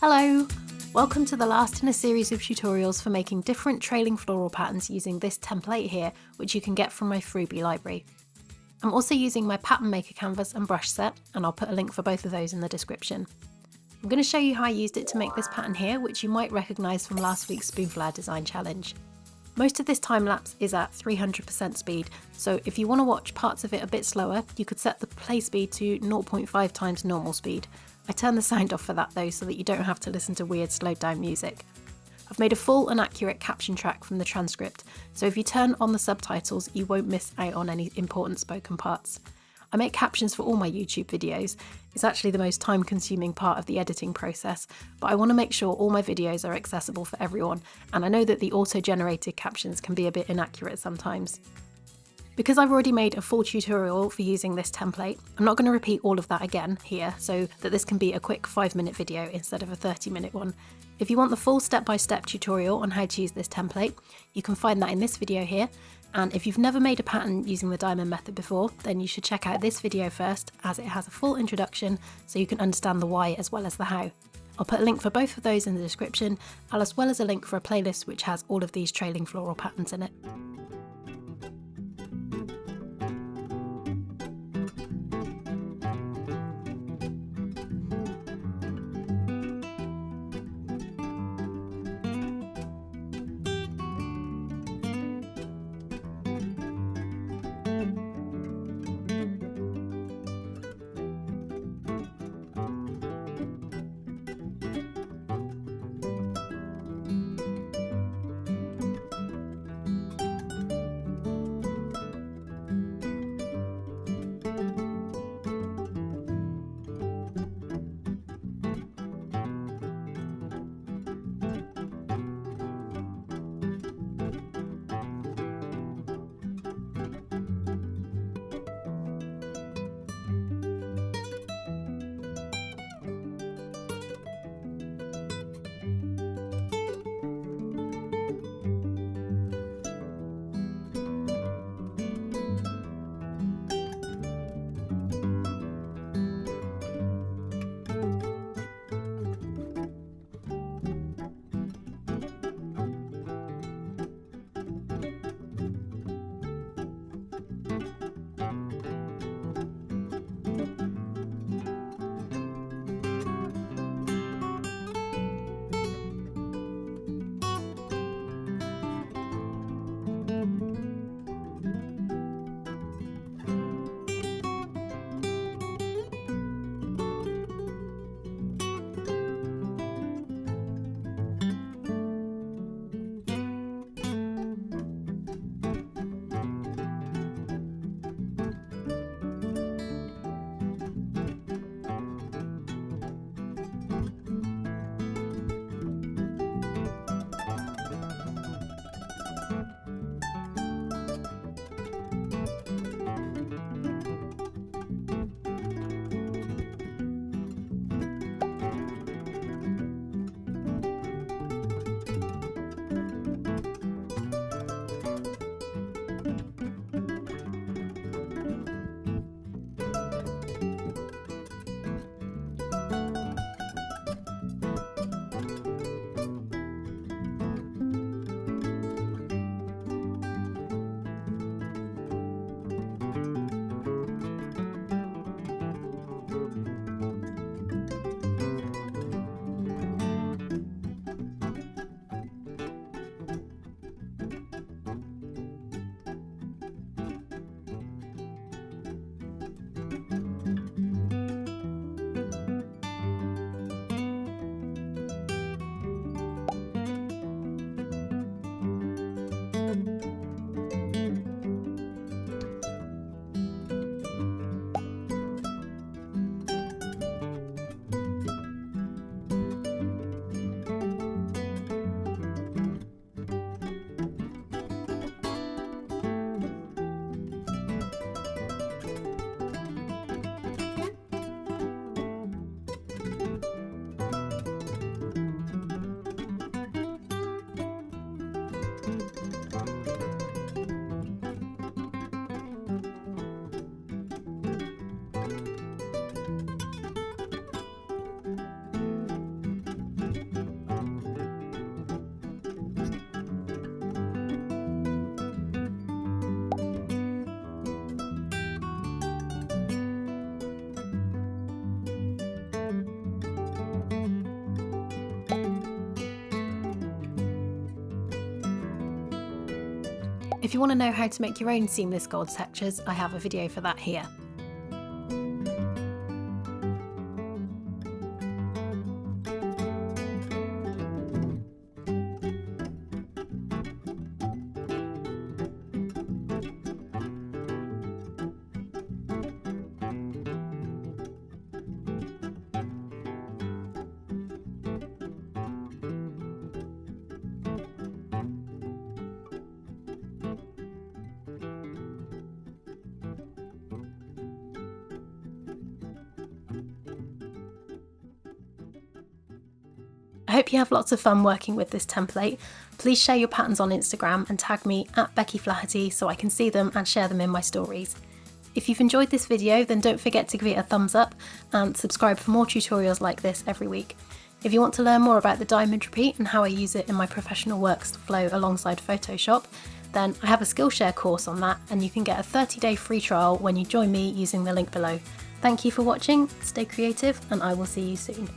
Hello! Welcome to the last in a series of tutorials for making different trailing floral patterns using this template here, which you can get from my Freebie library. I'm also using my pattern maker canvas and brush set, and I'll put a link for both of those in the description. I'm going to show you how I used it to make this pattern here, which you might recognise from last week's Spoonflower Design Challenge. Most of this time lapse is at 300% speed, so if you want to watch parts of it a bit slower, you could set the play speed to 0.5 times normal speed. I turn the sound off for that though, so that you don't have to listen to weird slowed down music. I've made a full and accurate caption track from the transcript, so if you turn on the subtitles, you won't miss out on any important spoken parts. I make captions for all my YouTube videos. It's actually the most time-consuming part of the editing process, but I want to make sure all my videos are accessible for everyone, and I know that the auto-generated captions can be a bit inaccurate sometimes. Because I've already made a full tutorial for using this template, I'm not going to repeat all of that again here, so that this can be a quick 5-minute video instead of a 30-minute one. If you want the full step-by-step tutorial on how to use this template, you can find that in this video here, and if you've never made a pattern using the diamond method before, then you should check out this video first, as it has a full introduction so you can understand the why as well as the how. I'll put a link for both of those in the description, as well as a link for a playlist which has all of these trailing floral patterns in it. If you want to know how to make your own seamless gold textures, I have a video for that here. I hope you have lots of fun working with this template. Please share your patterns on Instagram and tag me @Becky Flaherty so I can see them and share them in my stories. If you've enjoyed this video, then don't forget to give it a thumbs up and subscribe for more tutorials like this every week. If you want to learn more about the diamond repeat and how I use it in my professional workflow alongside Photoshop, then I have a Skillshare course on that, and you can get a 30-day free trial when you join me using the link below. Thank you for watching, stay creative, and I will see you soon.